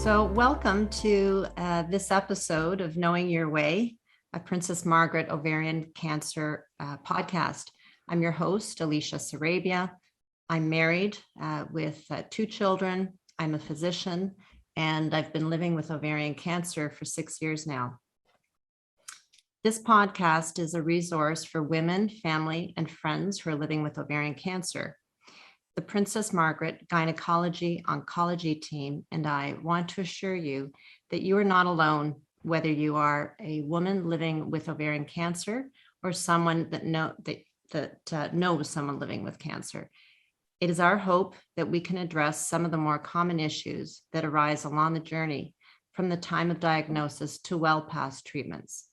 So welcome to this episode of Knowing Your Way, a Princess Margaret ovarian cancer podcast. I'm your host, Alicia Sarabia. I'm married with 2 children. I'm a physician, and I've been living with ovarian cancer for 6 years now. This podcast is a resource for women, family, and friends who are living with ovarian cancer. The Princess Margaret Gynecology Oncology team and I want to assure you that you are not alone, whether you are a woman living with ovarian cancer or someone that knows someone living with cancer. It is our hope that we can address some of the more common issues that arise along the journey from the time of diagnosis to well past treatments.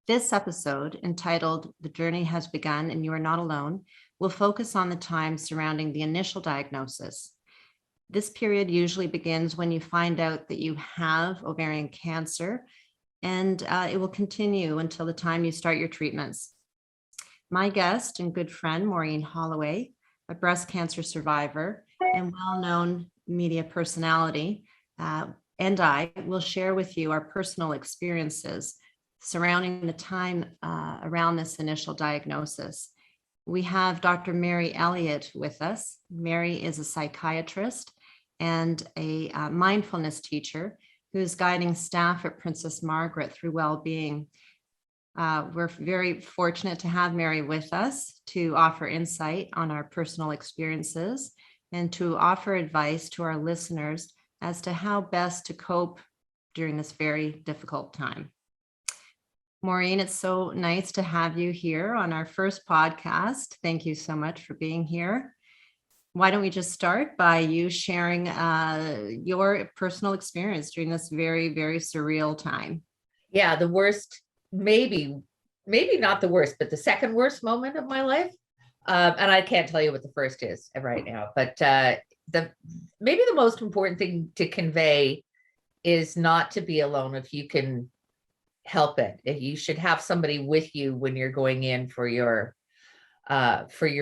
This episode, entitled "The Journey Has Begun and You Are Not Alone," will focus on the time surrounding the initial diagnosis. This period usually begins when you find out that you have ovarian cancer, and it will continue until the time you start your treatments. My guest and good friend, Maureen Holloway, a breast cancer survivor and well-known media personality, and I will share with you our personal experiences surrounding the time around this initial diagnosis. We have Dr. Mary Elliott with us. Mary is a psychiatrist and a mindfulness teacher who is guiding staff at Princess Margaret through well-being. We're very fortunate to have Mary with us to offer insight on our personal experiences and to offer advice to our listeners as to how best to cope during this very difficult time. Maureen, it's so nice to have you here on our first podcast. Thank you so much for being here. Why don't we just start by you sharing your personal experience during this very, very surreal time? Yeah, the worst, maybe not the worst, but the second worst moment of my life. And I can't tell you what the first is right now, but maybe the most important thing to convey is not to be alone if you can help it. You should have somebody with you when you're going in for your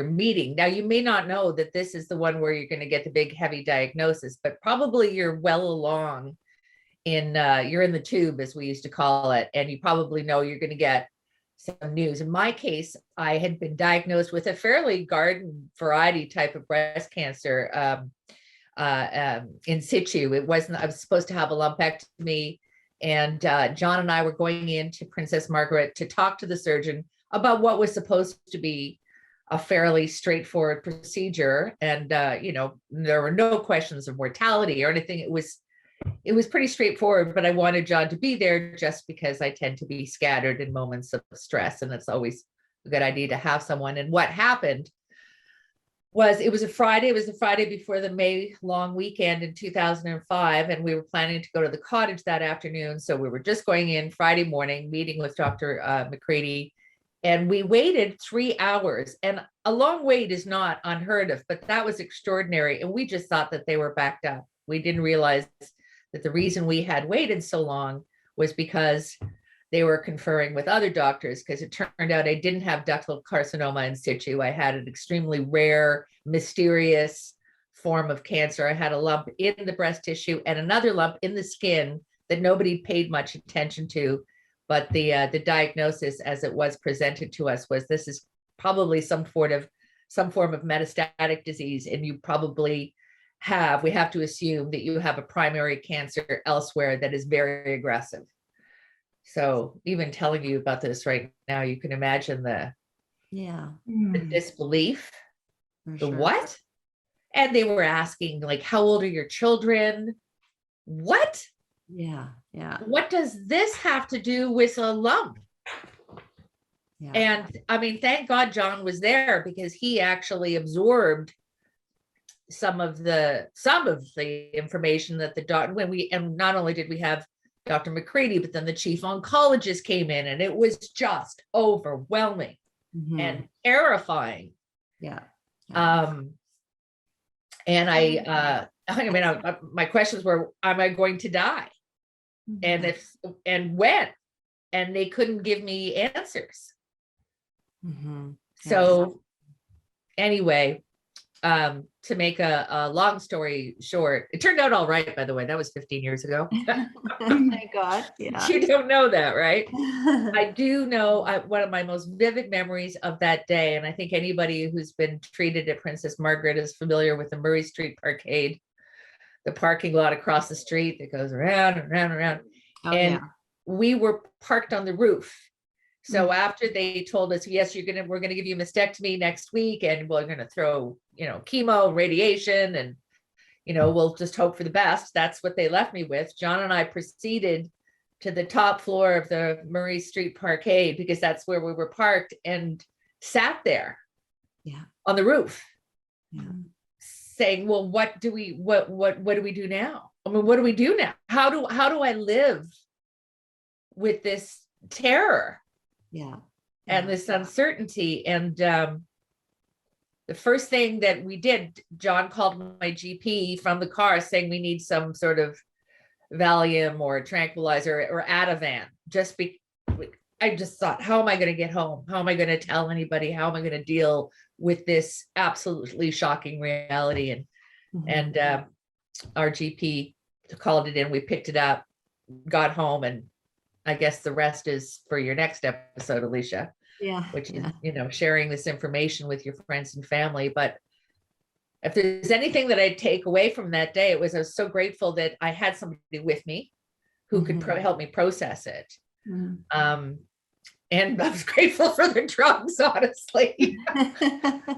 meeting. Now, you may not know that this is the one where you're going to get the big heavy diagnosis, but probably you're well along in you're in the tube, as we used to call it, and you probably know you're going to get some news. In my case, I had been diagnosed with a fairly garden variety type of breast cancer in situ. I was supposed to have a lumpectomy. And John and I were going into Princess Margaret to talk to the surgeon about what was supposed to be a fairly straightforward procedure. And, there were no questions of mortality or anything. It was pretty straightforward, but I wanted John to be there just because I tend to be scattered in moments of stress. And it's always a good idea to have someone. And what happened was it was the Friday before the May long weekend in 2005. And we were planning to go to the cottage that afternoon. So we were just going in Friday morning, meeting with Dr. McCready, and we waited 3 hours. And a long wait is not unheard of, but that was extraordinary. And we just thought that they were backed up. We didn't realize that the reason we had waited so long was because they were conferring with other doctors, because it turned out I didn't have ductal carcinoma in situ. I had an extremely rare, mysterious form of cancer. I had a lump in the breast tissue and another lump in the skin that nobody paid much attention to. But the diagnosis, as it was presented to us, was this is probably some form of metastatic disease, and you probably we have to assume that you have a primary cancer elsewhere that is very aggressive. So even telling you about this right now, you can imagine the disbelief, what? And they were asking, like, how old are your children? What? Yeah. What does this have to do with a lump? Yeah. And I mean, thank God John was there, because he actually absorbed some of the information that the doctor, and not only did we have Dr. McCready, but then the chief oncologist came in, and it was just overwhelming and terrifying. Yeah. And my questions were, am I going to die? And when? And they couldn't give me answers. So anyway, to make a long story short, it turned out all right, by the way. That was 15 years ago. Thank God. Yeah. You don't know that, right? I do know one of my most vivid memories of that day, and I think anybody who's been treated at Princess Margaret is familiar with the Murray Street Parkade, the parking lot across the street that goes around and around and around. Oh, And yeah. we were parked on the roof. So Mhm. after they told us, yes, we're gonna give you a mastectomy next week, and we're gonna throw, chemo, radiation, and we'll just hope for the best. That's what they left me with. John and I proceeded to the top floor of the Murray Street Parkade, because that's where we were parked, and sat there Yeah. on the roof Yeah. saying, well, what do we do now? I mean, what do we do now? How do I live with this terror Yeah. and this uncertainty? And the first thing that we did, John called my GP from the car saying we need some sort of Valium or tranquilizer or Ativan. I just thought, how am I going to get home? How am I going to tell anybody? How am I going to deal with this absolutely shocking reality? And our GP called it in. We picked it up, got home, and I guess the rest is for your next episode, Alicia. Yeah. Which Yeah. is, sharing this information with your friends and family. But if there's anything that I take away from that day, I was so grateful that I had somebody with me who could help me process it. And I was grateful for the drugs, honestly.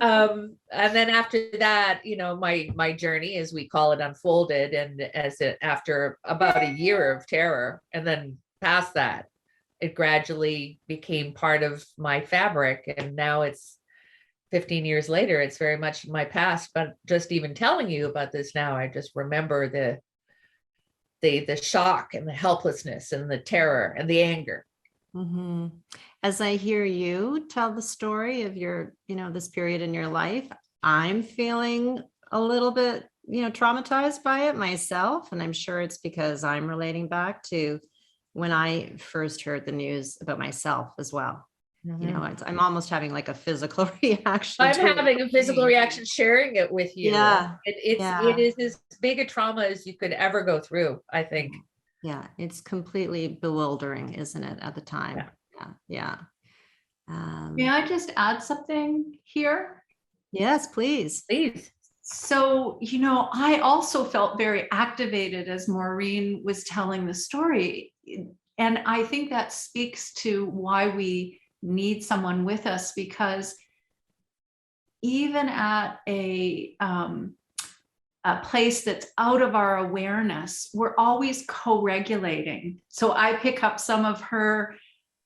And then after that, my journey, as we call it, unfolded. And after about a year of terror, and then past that, it gradually became part of my fabric. And now it's 15 years later, it's very much my past. But just even telling you about this now, I just remember the shock and the helplessness and the terror and the anger. As I hear you tell the story of your, this period in your life, I'm feeling a little bit, traumatized by it myself. And I'm sure it's because I'm relating back to when I first heard the news about myself as well. I'm almost having like a physical reaction. I'm having a physical reaction sharing it with you. Yeah. It is as big a trauma as you could ever go through, I think. Yeah. It's completely bewildering, isn't it, at the time? Yeah. May I just add something here? Yes, please. Please. So, I also felt very activated as Maureen was telling the story. And I think that speaks to why we need someone with us, because even at a place that's out of our awareness, we're always co-regulating. So I pick up some of her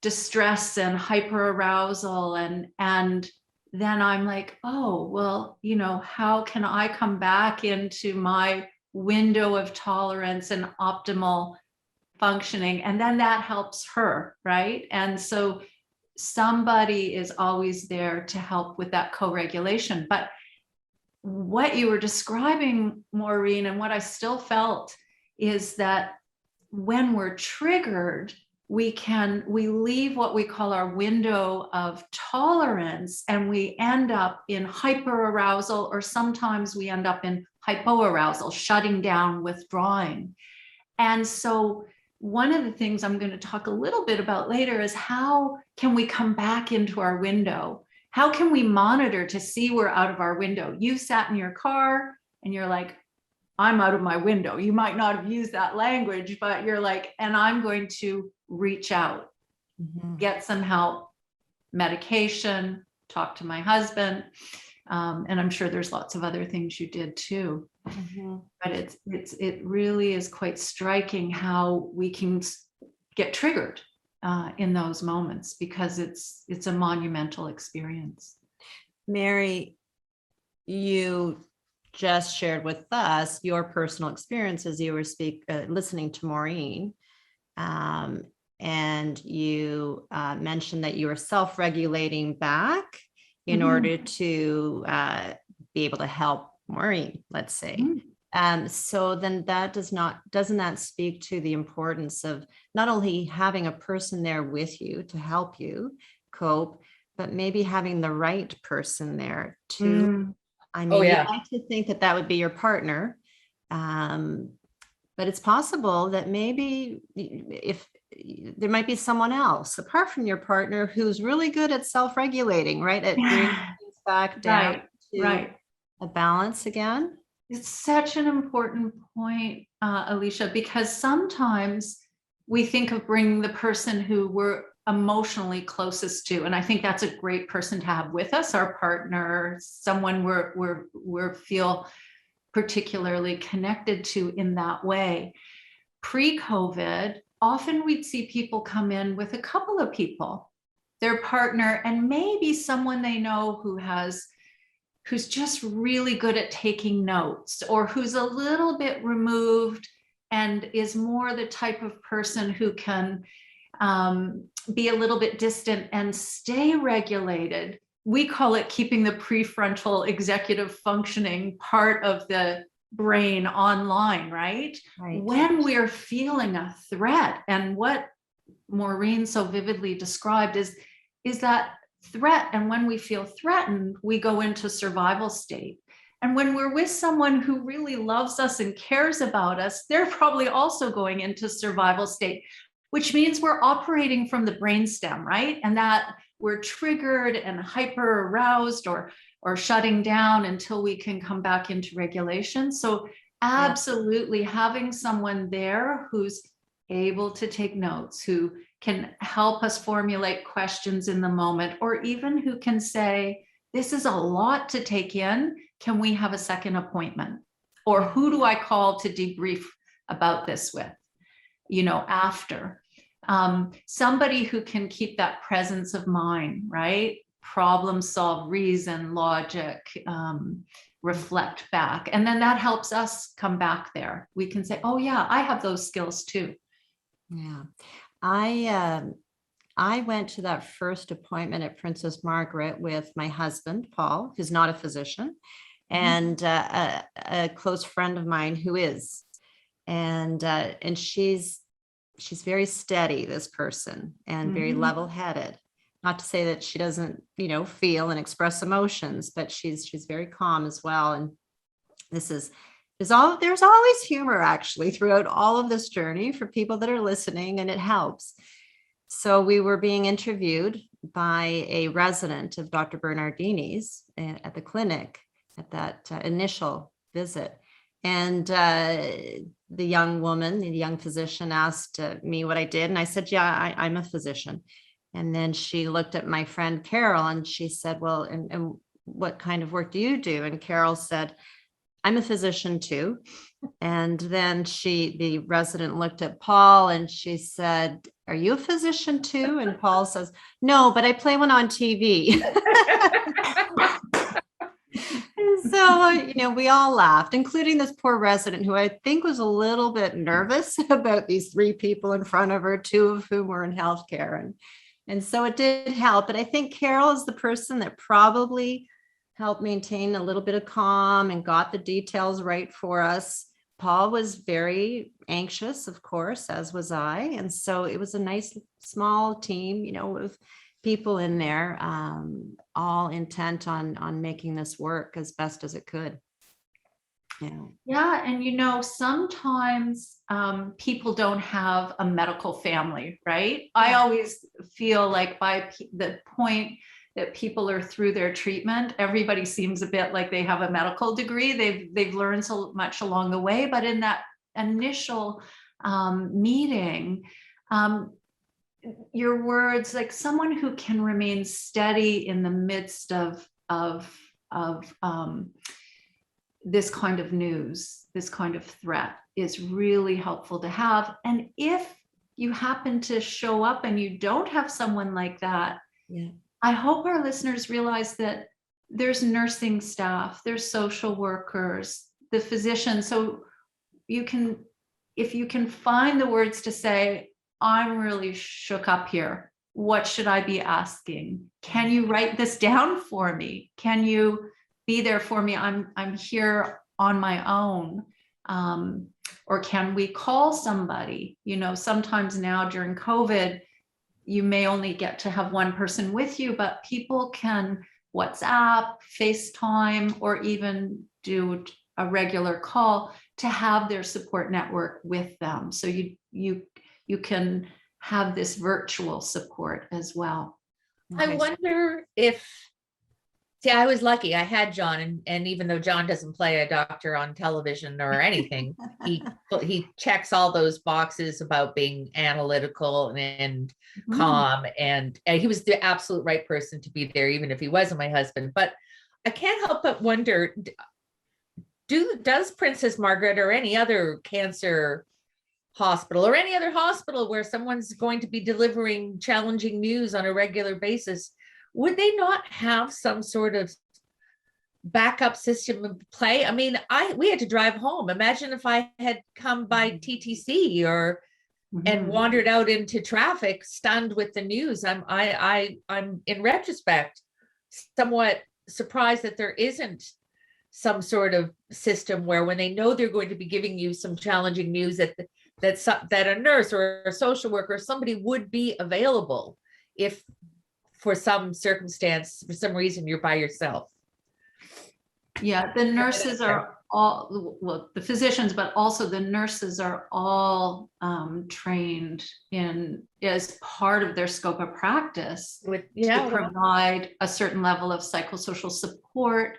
distress and hyperarousal, and then I'm like, oh, well, how can I come back into my window of tolerance and optimal functioning? And then that helps her, right? And so somebody is always there to help with that co-regulation. But what you were describing, Maureen, and what I still felt is that when we're triggered, we leave what we call our window of tolerance, and we end up in hyperarousal, or sometimes we end up in hypoarousal, shutting down, withdrawing. And so one of the things I'm going to talk a little bit about later is how can we come back into our window? How can we monitor to see we're out of our window? You sat in your car and you're like, I'm out of my window. You might not have used that language, but you're like, and I'm going to reach out, get some help, medication, talk to my husband. And I'm sure there's lots of other things you did too. But it really is quite striking how we can get triggered in those moments, because it's a monumental experience. Mary, you just shared with us your personal experience as you were listening to Maureen. And you mentioned that you were self-regulating back in order to be able to help Maureen, let's say. So then doesn't that speak to the importance of not only having a person there with you to help you cope, but maybe having the right person there to I Oh, mean, yeah. you'd like to think that that would be your partner. But it's possible that maybe if there might be someone else apart from your partner who's really good at self-regulating, right? At bringing things back down Right, to right. a balance again. It's such an important point, Alicia, because sometimes we think of bringing the person who we're emotionally closest to, and I think that's a great person to have with us, our partner, someone we're feel particularly connected to in that way. Pre-COVID, often we'd see people come in with a couple of people, their partner, and maybe someone they know who's just really good at taking notes, or who's a little bit removed and is more the type of person who can be a little bit distant and stay regulated. We call it keeping the prefrontal executive functioning part of the brain online, right? Right. When we're feeling a threat, and what Maureen so vividly described is that threat. And when we feel threatened, we go into survival state. And when we're with someone who really loves us and cares about us, they're probably also going into survival state, which means we're operating from the brainstem, right? And that we're triggered and hyper aroused or shutting down until we can come back into regulation. So absolutely having someone there who's able to take notes, who can help us formulate questions in the moment, or even who can say, this is a lot to take in. Can we have a second appointment? Or who do I call to debrief about this with, after? Somebody who can keep that presence of mind, right? Problem solve, reason, logic, reflect back. And then that helps us come back there. We can say, oh yeah, I have those skills too. Yeah. I went to that first appointment at Princess Margaret with my husband, Paul, who's not a physician, and a close friend of mine who is. And she's very steady, this person, and very level-headed. Not to say that she doesn't, feel and express emotions, but she's very calm as well. And there's always humor actually throughout all of this journey for people that are listening, and it helps. So we were being interviewed by a resident of Dr. Bernardini's at the clinic at that initial visit. And the young physician asked me what I did. And I said, yeah, I'm a physician. And then she looked at my friend Carol and she said, well, and what kind of work do you do? And Carol said, I'm a physician too. And then the resident looked at Paul and she said, are you a physician too? And Paul says, no, but I play one on TV. So, we all laughed, including this poor resident who I think was a little bit nervous about these three people in front of her, two of whom were in healthcare. And so it did help. But I think Carol is the person that probably helped maintain a little bit of calm and got the details right for us. Paul was very anxious, of course, as was I. And so it was a nice small team, with people in there, all intent on making this work as best as it could. Yeah. And sometimes people don't have a medical family, right? I always feel like by the point that people are through their treatment, everybody seems a bit like they have a medical degree. They've learned so much along the way, but in that initial meeting, your words, like someone who can remain steady in the midst of this kind of news, this kind of threat, is really helpful to have. And if you happen to show up and you don't have someone like that, I hope our listeners realize that there's nursing staff, there's social workers, the physicians. So if you can find the words to say, I'm really shook up here. What should I be asking? Can you write this down for me? Can you be there for me? I'm here on my own. Or can we call somebody? Sometimes now during COVID, you may only get to have one person with you, but people can WhatsApp, FaceTime, or even do a regular call to have their support network with them. So you can have this virtual support as well. I Okay. wonder if, see, I was lucky. I had John, and even though John doesn't play a doctor on television or anything, he checks all those boxes about being analytical and calm, and he was the absolute right person to be there, even if he wasn't my husband. But I can't help but wonder, does Princess Margaret or any other cancer hospital or any other hospital where someone's going to be delivering challenging news on a regular basis, would they not have some sort of backup system in play? I mean, we had to drive home. Imagine if I had come by TTC or and wandered out into traffic, stunned with the news. I'm in retrospect somewhat surprised that there isn't some sort of system where, when they know they're going to be giving you some challenging news, that a nurse or a social worker or somebody would be available if for some circumstance, for some reason, you're by yourself. Yeah, the nurses are all, well, the physicians, but also the nurses are all trained in, as part of their scope of practice, to provide a certain level of psychosocial support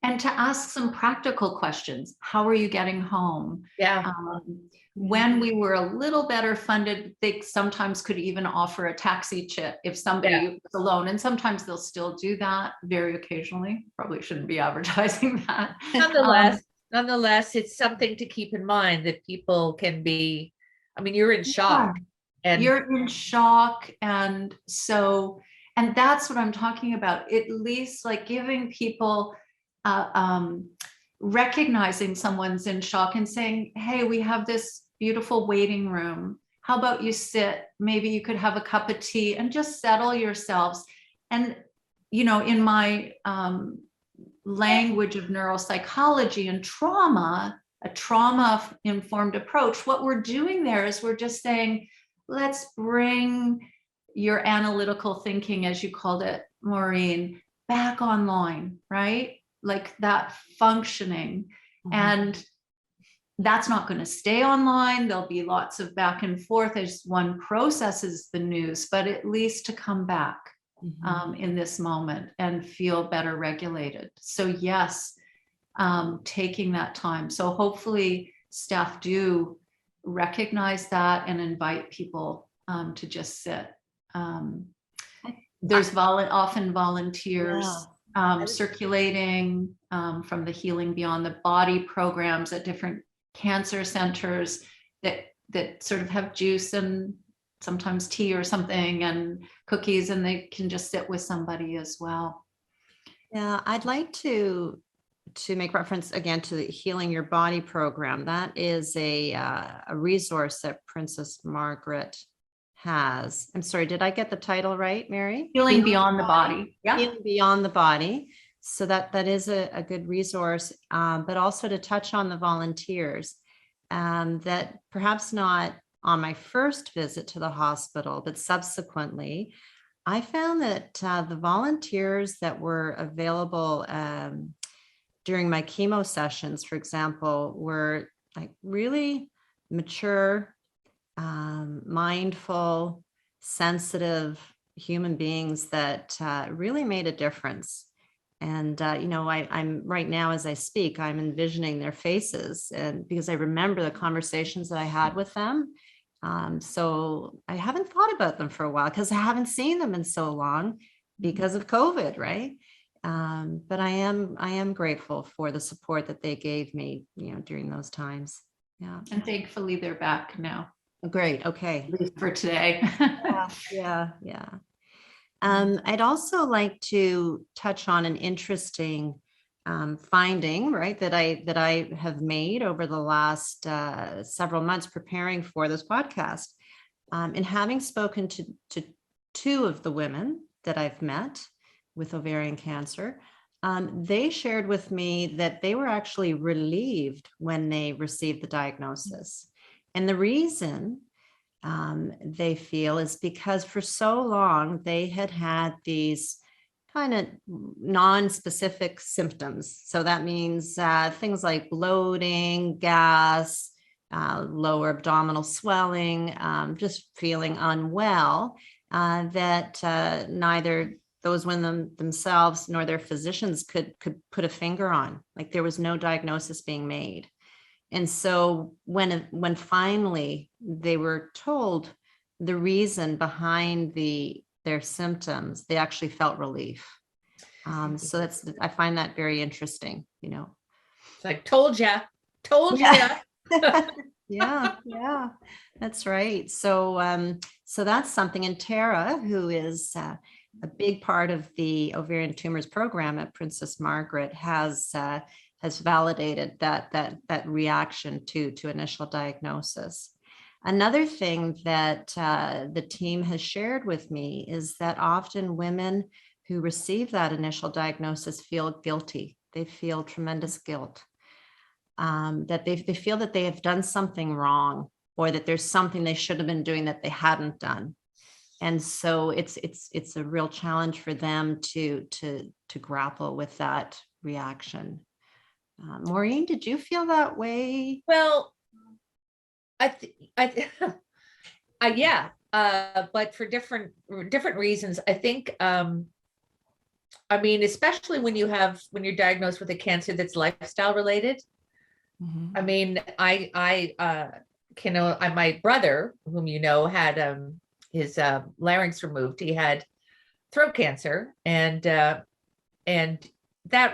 and to ask some practical questions. How are you getting home? Yeah. When we were a little better funded, they sometimes could even offer a taxi chit if somebody was alone. And sometimes they'll still do that, very occasionally. Probably shouldn't be advertising that. Nonetheless, it's something to keep in mind that people can be, I mean, you're in shock. And you're in shock. And that's what I'm talking about. At least like giving people recognizing someone's in shock and saying, hey, we have this beautiful waiting room. How about you sit? Maybe you could have a cup of tea and just settle yourselves. And, you know, in my language of neuropsychology and trauma, a trauma-informed approach, what we're doing there is we're just saying, let's bring your analytical thinking, as you called it, Maureen, back online, right? Like that functioning. And that's not going to stay online. There'll be lots of back and forth as one processes the news, but at least to come back in this moment and feel better regulated. So yes, taking that time. So hopefully staff do recognize that and invite people to just sit. There's often volunteers circulating from the Healing Beyond the Body programs at different cancer centers that sort of have juice and sometimes tea or something and cookies, and they can just sit with somebody as well. Yeah, I'd like to make reference again to the Healing Your Body program. That is a resource that Princess Margaret has. I'm sorry, did I get the title right, Mary? Healing Beyond the Body. Yeah. Healing Beyond the Body. So that is a good resource, but also to touch on the volunteers that perhaps not on my first visit to the hospital, but subsequently, I found that the volunteers that were available during my chemo sessions, for example, were like really mature, mindful, sensitive human beings that really made a difference. And, you know, I'm right now, as I speak, I'm envisioning their faces, and because I remember the conversations that I had with them. So I haven't thought about them for a while because I haven't seen them in so long because of COVID, right? But I am grateful for the support that they gave me, you know, during those times. Yeah. And thankfully they're back now. Great. Okay. At least for today. Yeah. I'd also like to touch on an interesting finding, right, that I have made over the last several months preparing for this podcast. And having spoken to two of the women that I've met with ovarian cancer, they shared with me that they were actually relieved when they received the diagnosis. And the reason they feel is because for so long they had these kind of non-specific symptoms. So that means things like bloating, gas, lower abdominal swelling, just feeling unwell, that neither those women themselves nor their physicians could put a finger on. Like there was no diagnosis being made. And so when finally they were told the reason behind their symptoms, they actually felt relief. So I find that very interesting, you know. It's like, told ya. Yeah, that's right. So that's something. And Tara, who is a big part of the ovarian tumors program at Princess Margaret, has validated that reaction to initial diagnosis. Another thing that the team has shared with me is that often women who receive that initial diagnosis feel guilty. They feel tremendous guilt, that they feel that they have done something wrong, or that there's something they should have been doing that they hadn't done. And so it's a real challenge for them to grapple with that reaction. Maureen, did you feel that way? Well, yeah, but for different reasons. I think, I mean, especially when you're diagnosed with a cancer that's lifestyle related. Mm-hmm. I mean, my brother, whom you know, had his larynx removed. He had throat cancer, and that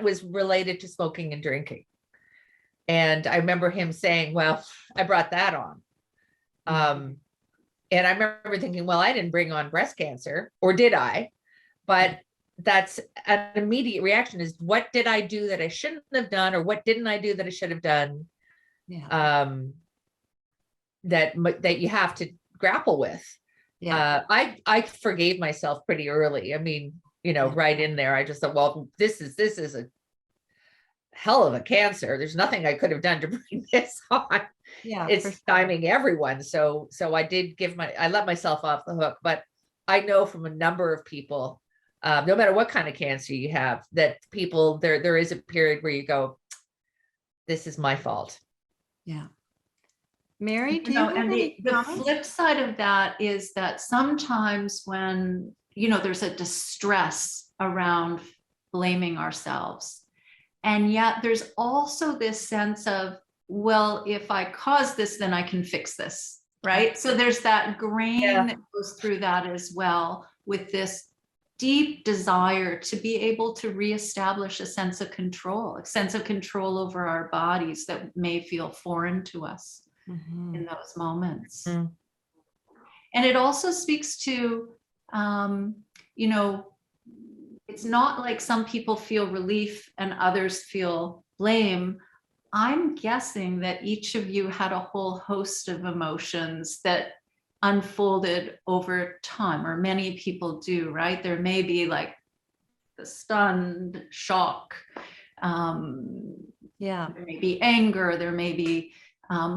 was related to smoking and drinking. And I remember him saying, well, I brought that on. And I remember thinking, well, I didn't bring on breast cancer, or did I? But that's an immediate reaction, is what did I do that I shouldn't have done, or what didn't I do that I should have done? Yeah. That you have to grapple with. Yeah. I forgave myself pretty early. I mean, you know, right in there, I just thought, well, this is a hell of a cancer. There's nothing I could have done to bring this on. Yeah, It's sure. stymieing everyone. So I did I let myself off the hook, but I know from a number of people, no matter what kind of cancer you have, that people, there is a period where you go, this is my fault. Yeah. Mary, do You you know, have and any the comments? flip side of that is that sometimes when, you know, there's a distress around blaming ourselves. And yet there's also this sense of, well, if I cause this, then I can fix this, right? So there's that grain that goes through that as well, with this deep desire to be able to reestablish a sense of control over our bodies that may feel foreign to us in those moments. And it also speaks to, you know, it's not like some people feel relief and others feel blame. I'm guessing that each of you had a whole host of emotions that unfolded over time, or many people do, right? There may be like the stunned shock. There may be anger, there may be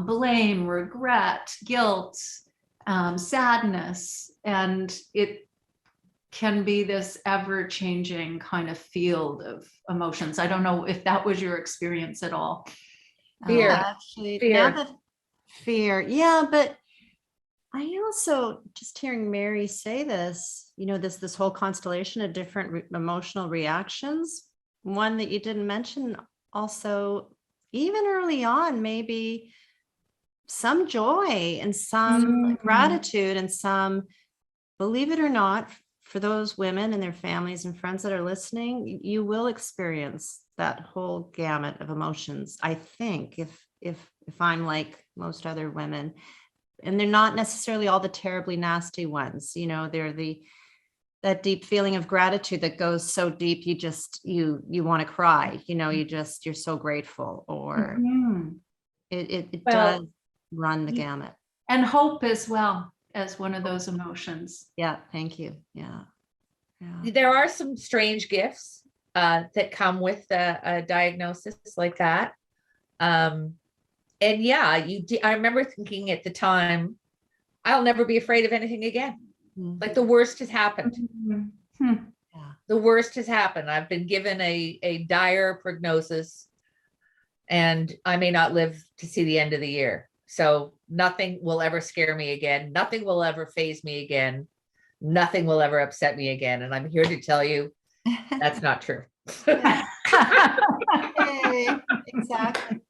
blame, regret, guilt, sadness, and it can be this ever-changing kind of field of emotions. I don't know if that was your experience at all. Fear. Actually, fear. Yeah, but I also, just hearing Mary say this, you know, this whole constellation of different emotional reactions. One that you didn't mention also, even early on, maybe some joy and some gratitude and some, believe it or not, for those women and their families and friends that are listening, you will experience that whole gamut of emotions. I think if I'm like most other women, and they're not necessarily all the terribly nasty ones, you know, they're that deep feeling of gratitude that goes so deep, you want to cry, you know, you're so grateful, or it does run the gamut. And hope as well as one of those emotions. Yeah, thank you. Yeah. There are some strange gifts that come with a diagnosis like that. And yeah, I remember thinking at the time, I'll never be afraid of anything again. Like the worst has happened. The worst has happened. I've been given a dire prognosis, and I may not live to see the end of the year. So nothing will ever scare me again. Nothing will ever faze me again. Nothing will ever upset me again. And I'm here to tell you that's not true. Yay, exactly.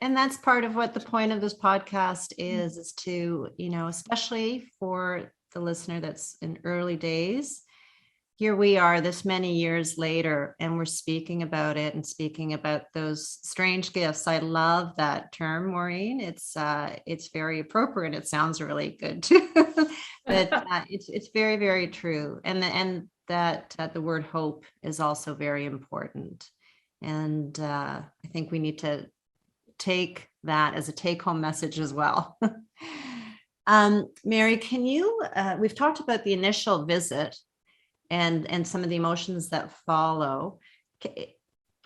And that's part of what the point of this podcast is to, especially for the listener that's in early days. Here we are this many years later, and we're speaking about it and speaking about those strange gifts. I love that term, Maureen. It's very appropriate. It sounds really good too. But it's very, very true. And that the word hope is also very important. And I think we need to take that as a take-home message as well. Mary, can you? We've talked about the initial visit and some of the emotions that follow.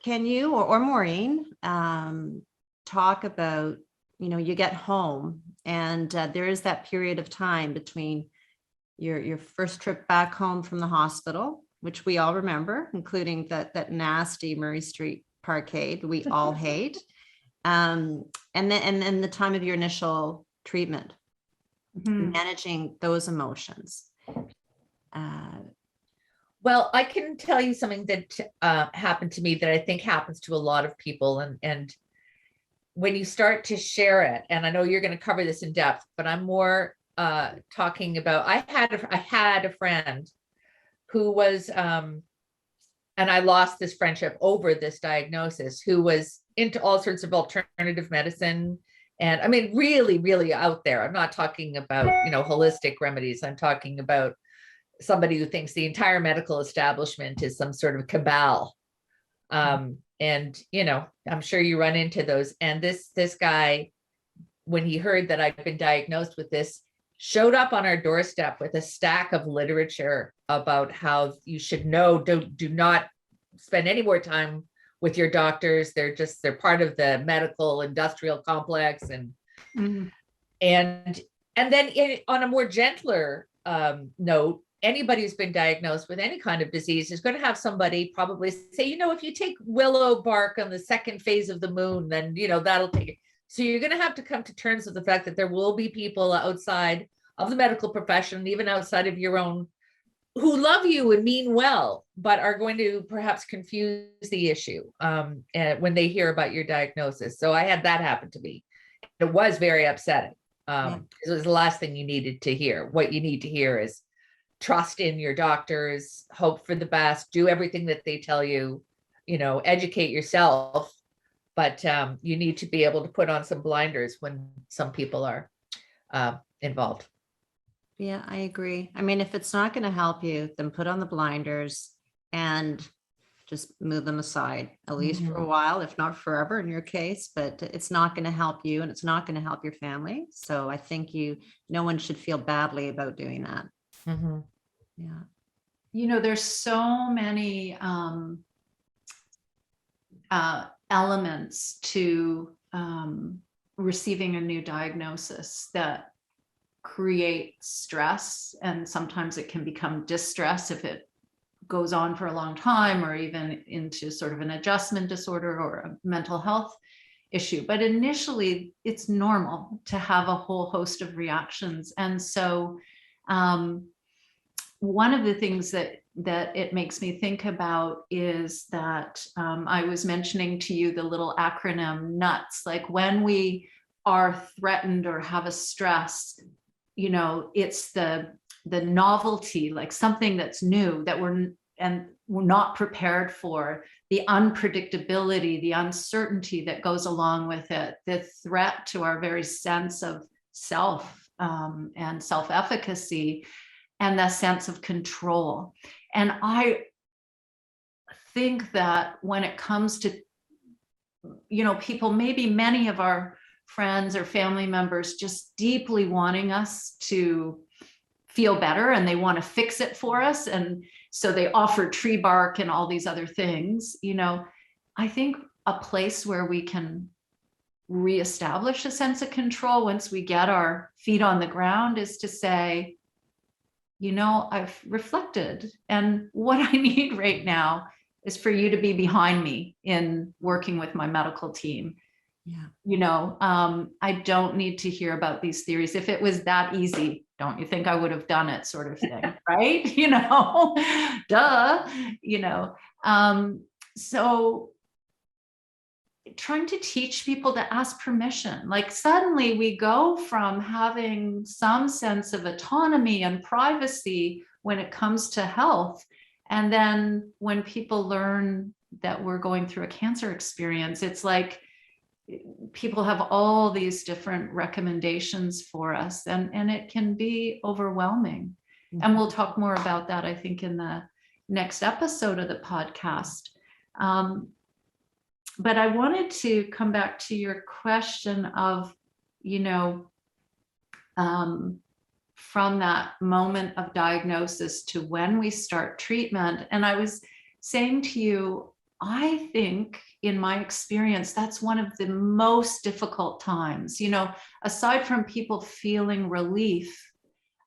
Can you or Maureen talk about, you get home and there is that period of time between your first trip back home from the hospital, which we all remember, including that nasty Murray Street parkade we all hate, and then the time of your initial treatment, managing those emotions. Well, I can tell you something that happened to me that I think happens to a lot of people. And when you start to share it, and I know you're going to cover this in depth, but I'm more talking about, I had a friend who was, and I lost this friendship over this diagnosis, who was into all sorts of alternative medicine. And I mean, really, really out there. I'm not talking about, holistic remedies. I'm talking about somebody who thinks the entire medical establishment is some sort of cabal. And, I'm sure you run into those. And this guy, when he heard that I'd been diagnosed with this, showed up on our doorstep with a stack of literature about how you should know, do not spend any more time with your doctors. They're part of the medical industrial complex. And, and then on a more gentler note, anybody who's been diagnosed with any kind of disease is going to have somebody probably say, if you take willow bark on the second phase of the moon, then, that'll take it. So you're going to have to come to terms with the fact that there will be people outside of the medical profession, even outside of your own, who love you and mean well, but are going to perhaps confuse the issue when they hear about your diagnosis. So I had that happen to me. It was very upsetting. It was the last thing you needed to hear. What you need to hear is trust in your doctors, hope for the best, do everything that they tell you, educate yourself. But you need to be able to put on some blinders when some people are involved. Yeah, I agree. I mean, if it's not going to help you, then put on the blinders and just move them aside, at least for a while, if not forever in your case, but it's not going to help you and it's not going to help your family. So I think no one should feel badly about doing that. Yeah. There's so many elements to receiving a new diagnosis that create stress, and sometimes it can become distress if it goes on for a long time, or even into sort of an adjustment disorder or a mental health issue. But initially, it's normal to have a whole host of reactions. And so one of the things that it makes me think about is that I was mentioning to you the little acronym NUTS, like when we are threatened or have a stress, it's the novelty, like something that's new that we're not prepared for, the unpredictability, the uncertainty that goes along with it, the threat to our very sense of self and self-efficacy, and the sense of control. And I think that when it comes to, people, maybe many of our friends or family members just deeply wanting us to feel better and they want to fix it for us. And so they offer tree bark and all these other things, I think a place where we can reestablish a sense of control once we get our feet on the ground is to say, I've reflected, and what I need right now is for you to be behind me in working with my medical team. I don't need to hear about these theories. If it was that easy, don't you think I would have done it, sort of thing, right? Duh, so trying to teach people to ask permission. Like suddenly we go from having some sense of autonomy and privacy when it comes to health. And then when people learn that we're going through a cancer experience, it's like people have all these different recommendations for us, and it can be overwhelming. Mm-hmm. And we'll talk more about that, I think, in the next episode of the podcast. But I wanted to come back to your question of, from that moment of diagnosis to when we start treatment. And I was saying to you, I think in my experience, that's one of the most difficult times, aside from people feeling relief,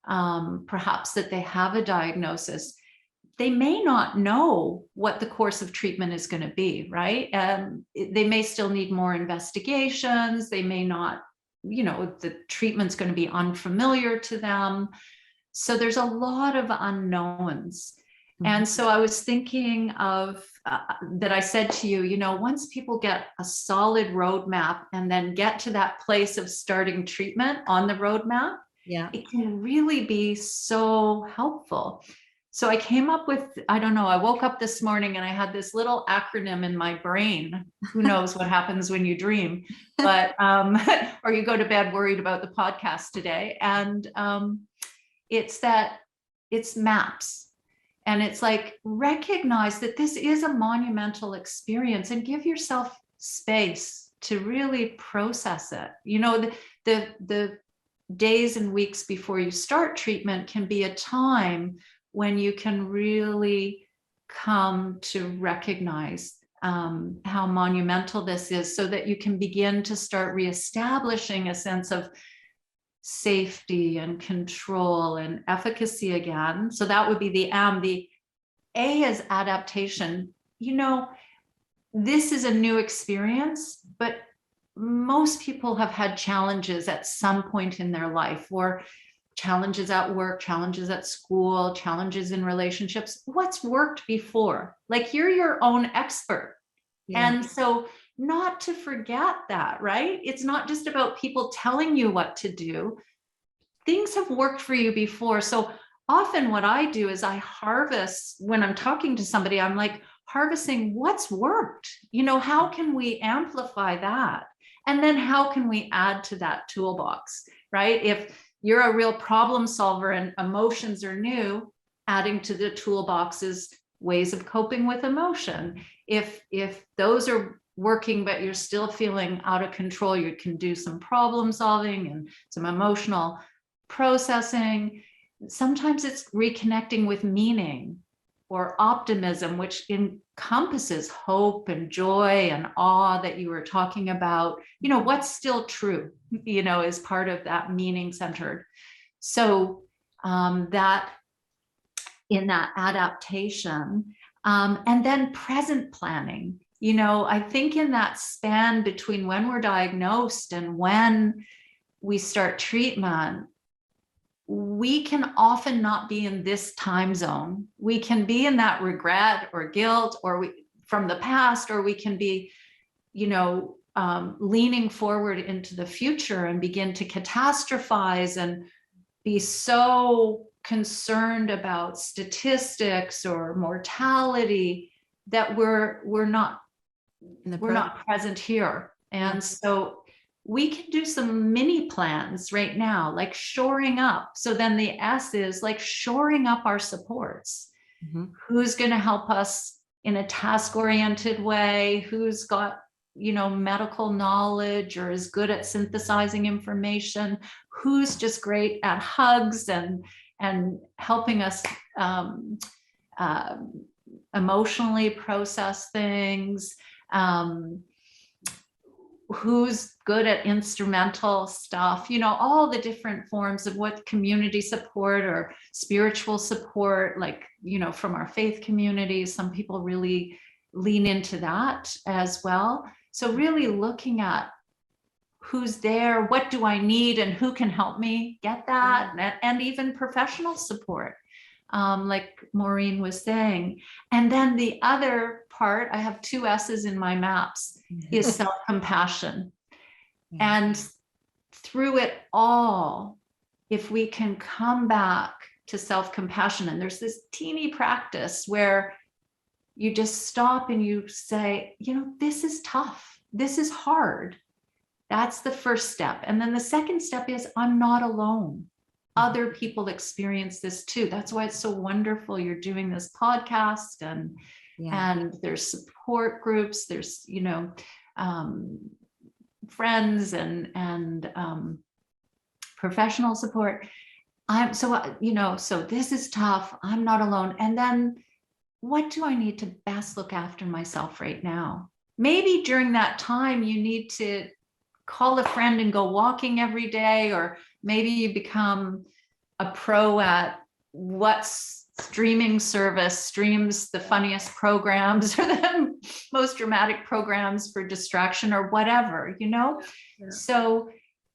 perhaps that they have a diagnosis, they may not know what the course of treatment is going to be, right? They may still need more investigations. They may not, the treatment's going to be unfamiliar to them. So there's a lot of unknowns. Mm-hmm. And so I was thinking of that I said to you, once people get a solid roadmap and then get to that place of starting treatment on the roadmap, it can really be so helpful. So I came up with, I woke up this morning and I had this little acronym in my brain. Who knows what happens when you dream, but, or you go to bed worried about the podcast today. And it's MAPS. And it's like, recognize that this is a monumental experience and give yourself space to really process it. The days and weeks before you start treatment can be a time when you can really come to recognize how monumental this is, so that you can begin to start reestablishing a sense of safety and control and efficacy again. So that would be the M. The A is adaptation. This is a new experience, but most people have had challenges at some point in their life, or challenges at work, challenges at school, challenges in relationships. What's worked before? Like, you're your own expert. And so not to forget that, right? It's not just about people telling you what to do. Things have worked for you before. So often what I do is I harvest, when I'm talking to somebody, I'm like harvesting what's worked. How can we amplify that? And then how can we add to that toolbox, right? If you're a real problem solver and emotions are new, adding to the toolbox is ways of coping with emotion. If those are working, but you're still feeling out of control, you can do some problem solving and some emotional processing. Sometimes it's reconnecting with meaning or optimism, which encompasses hope and joy and awe that you were talking about. What's still true, is part of that meaning centered. So that in that adaptation, and then present planning, I think in that span between when we're diagnosed and when we start treatment, we can often not be in this time zone. We can be in that regret or guilt from the past, or we can be, leaning forward into the future and begin to catastrophize and be so concerned about statistics or mortality that we're not present here. And so we can do some mini plans right now, like shoring up. So then the S is like shoring up our supports. Mm-hmm. Who's going to help us in a task-oriented way? Who's got, medical knowledge or is good at synthesizing information? Who's just great at hugs and helping us emotionally process things? who's good at instrumental stuff, all the different forms of what community support or spiritual support, like, from our faith communities. Some people really lean into that as well. So really looking at who's there, what do I need, and who can help me get that, and even professional support, like Maureen was saying. And then the other part, I have 2 S's in my maps, is self-compassion. And through it all, if we can come back to self-compassion, and there's this teeny practice where you just stop and you say, this is tough, this is hard. That's the first step. And then the second step is, I'm not alone. Other people experience this too. That's why it's so wonderful you're doing this podcast, and there's support groups, there's, friends and professional support. So this is tough. I'm not alone. And then what do I need to best look after myself right now? Maybe during that time, you need to call a friend and go walking every day, or maybe you become a pro at what streaming service streams the funniest programs or the most dramatic programs for distraction or whatever, Yeah. So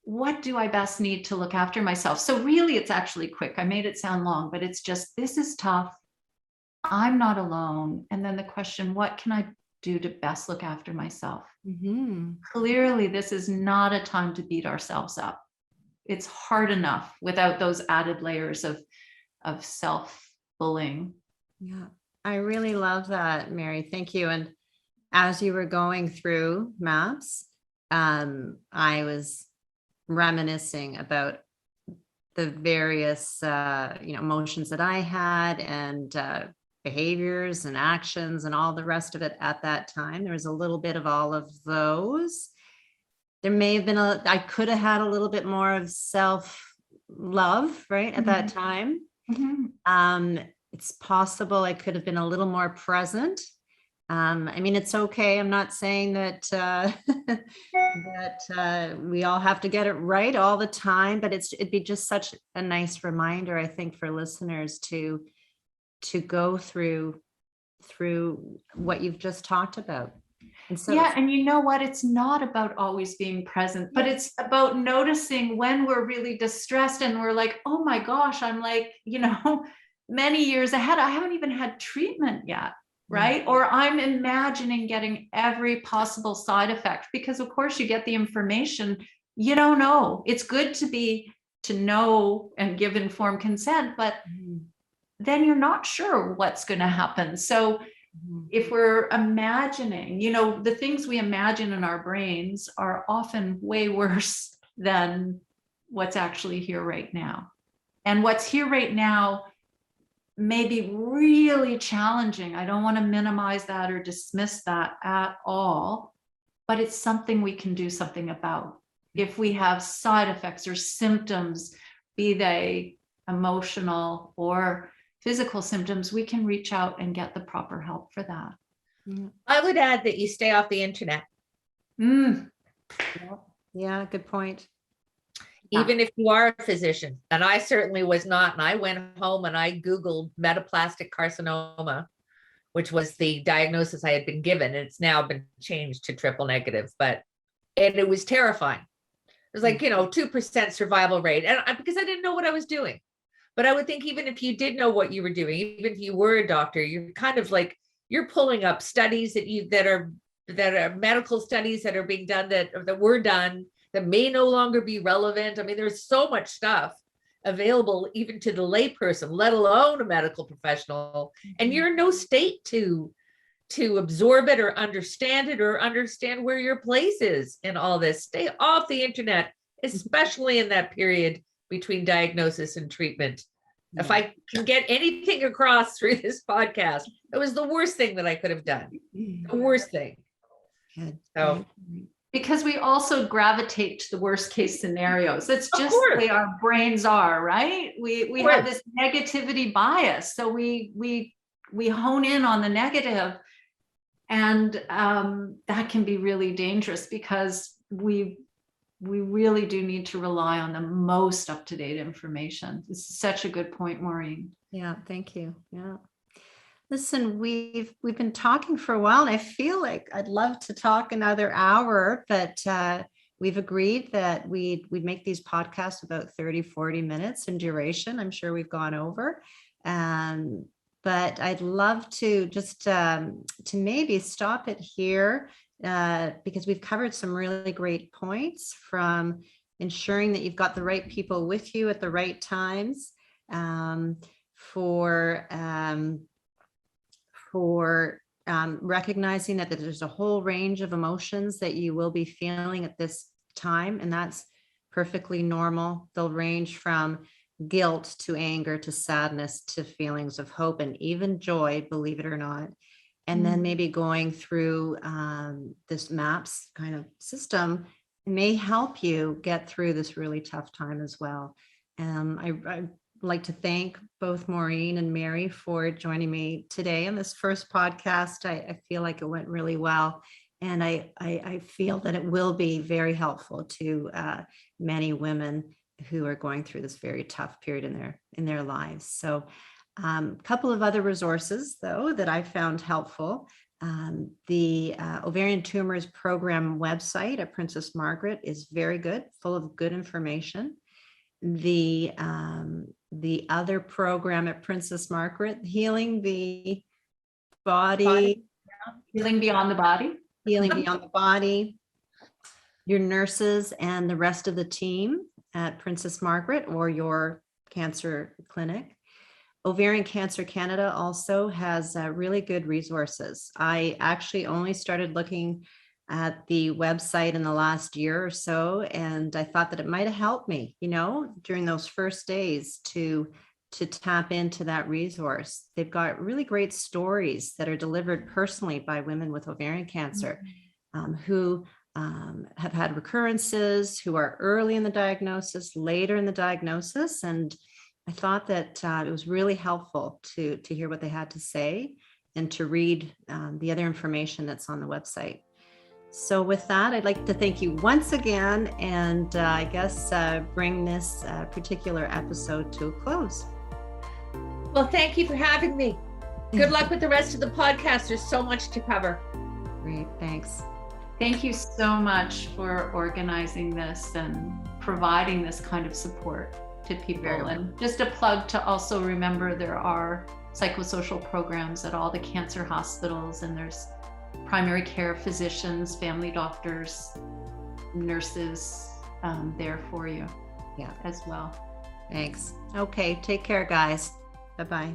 what do I best need to look after myself? So really, it's actually quick. I made it sound long, but it's just, this is tough. I'm not alone. And then the question, what can I do to best look after myself? Clearly, this is not a time to beat ourselves up. It's hard enough without those added layers of self-bullying. Yeah, I really love that, Mary. Thank you. And as you were going through maps, I was reminiscing about the various, emotions that I had, and behaviors and actions and all the rest of it at that time. There was a little bit of all of those. There may have been I could have had a little bit more of self-love, right, at that time. It's possible I could have been a little more present. It's okay. I'm not saying that that we all have to get it right all the time, but it'd be just such a nice reminder, I think, for listeners to go through what you've just talked about. And so, and you know what? It's not about always being present, but it's about noticing when we're really distressed and we're like, oh my gosh, I'm like, many years ahead. I haven't even had treatment yet, right? Or I'm imagining getting every possible side effect, because of course you get the information, you don't know. It's good to know and give informed consent, but then you're not sure what's going to happen. So if we're imagining, the things we imagine in our brains are often way worse than what's actually here right now. And what's here right now may be really challenging. I don't want to minimize that or dismiss that at all, but it's something we can do something about. If we have side effects or symptoms, be they emotional or physical symptoms, we can reach out and get the proper help for that. I would add that you stay off the internet. Yeah, good point. Even if you are a physician, and I certainly was not, and I went home and I Googled metaplastic carcinoma, which was the diagnosis I had been given. And it's now been changed to triple negative, and it was terrifying. It was like, 2% survival rate. And because I didn't know what I was doing. But I would think even if you did know what you were doing, even if you were a doctor, you're kind of like, you're pulling up studies that are medical studies that are being done, that were done, that may no longer be relevant. There's so much stuff available even to the layperson, let alone a medical professional. And you're in no state to absorb it or understand where your place is in all this. Stay off the internet, especially in that period between diagnosis and treatment. If I can get anything across through this podcast, it was the worst thing that I could have done. The worst thing. So, because we also gravitate to the worst case scenarios. It's just the way our brains are, right? We have this negativity bias. So we hone in on the negative, and that can be really dangerous, because we really do need to rely on the most up-to-date information. This is such a good point, Maureen. Yeah, thank you. Yeah. Listen, we've been talking for a while, and I feel like I'd love to talk another hour, but we've agreed that we'd make these podcasts about 30, 40 minutes in duration. I'm sure we've gone over. But I'd love to just to maybe stop it here because we've covered some really great points, from ensuring that you've got the right people with you at the right times, for recognizing that there's a whole range of emotions that you will be feeling at this time, and that's perfectly normal. They'll range from guilt to anger to sadness to feelings of hope and even joy, believe it or not. And then maybe going through this MAPS kind of system may help you get through this really tough time as well. I'd like to thank both Maureen and Mary for joining me today on this first podcast. I feel like it went really well, and I feel that it will be very helpful to many women who are going through this very tough period in their lives. So a couple of other resources, though, that I found helpful. The ovarian tumors program website at Princess Margaret is very good, full of good information. The other program at Princess Margaret, Healing the Body. Healing Beyond the Body. Healing Beyond the Body. Your nurses and the rest of the team at Princess Margaret or your cancer clinic. Ovarian Cancer Canada also has really good resources. I actually only started looking at the website in the last year or so, and I thought that it might have helped me, during those first days to tap into that resource. They've got really great stories that are delivered personally by women with ovarian cancer who have had recurrences, who are early in the diagnosis, later in the diagnosis. And I thought that it was really helpful to hear what they had to say and to read the other information that's on the website. So with that, I'd like to thank you once again, and I guess bring this particular episode to a close. Well, thank you for having me. Good luck with the rest of the podcast. There's so much to cover. Great, thanks. Thank you so much for organizing this and providing this kind of support to people. And just a plug to also remember there are psychosocial programs at all the cancer hospitals, and there's primary care physicians, family doctors, nurses there for you as well. Thanks. Okay, take care, guys. Bye-bye.